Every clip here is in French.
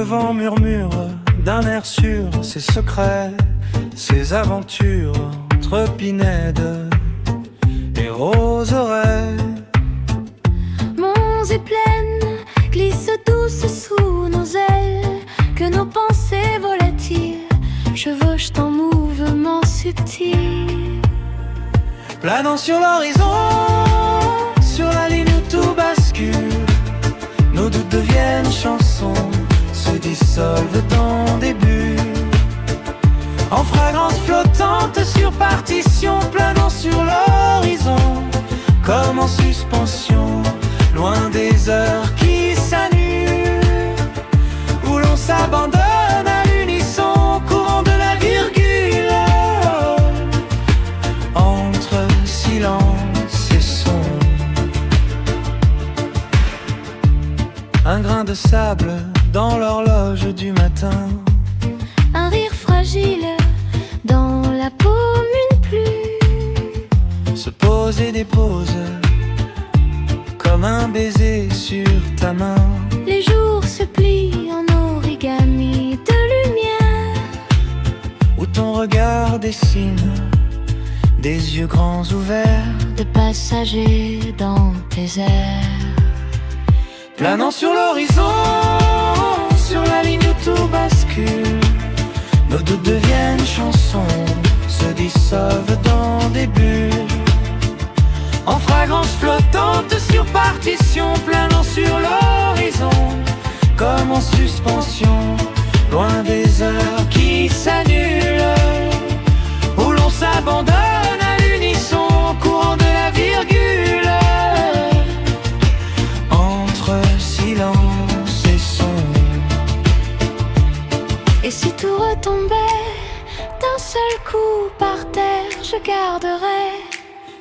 vent murmure d'un air sûr ses secrets, ses aventures entre Pinède et Roseraies. Monts et plaines glissent douces sous nos ailes, que nos pensées volatiles chevauchent en mouvements subtils. Planant sur l'horizon, sur la ligne où tout bascule, nos doutes deviennent chansons, se dissolvent dans des bulles. En fragrance flottante sur partition, planant sur l'horizon, comme en suspension, loin des heures qui s'annulent, où l'on s'abandonne à l'unisson au courant de la virgule, entre silence et son. Un grain de sable dans l'horloge du matin, un rire fragile dans la paume, une pluie. se pose et dépose comme un baiser sur ta main. Les jours se plient en origami de lumière, Où ton regard dessine des yeux grands ouverts, de passagers dans tes airs. planant sur l'horizon, sur la ligne où tout bascule, nos doutes deviennent chansons, se dissolvent dans des bulles. En fragrance flottante sur partition, planant sur l'horizon, comme en suspension, loin des heures qui s'annulent, où l'on s'abandonne à l'unisson au courant de la virgule, entre silence et son. Et si tout retombait d'un seul coup par terre, je garderais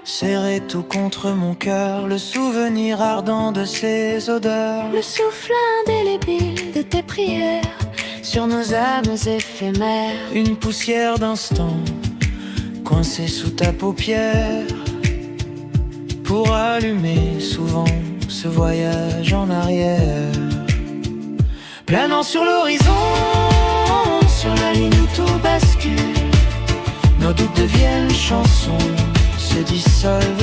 Serré tout contre mon cœur, le souvenir ardent de ces odeurs, le souffle indélébile de tes prières sur nos âmes éphémères. une poussière d'instant coincée sous ta paupière, pour allumer souvent ce voyage en arrière. Planant sur l'horizon, sur la ligne où tout bascule, nos doutes deviennent chansons, se dissolvent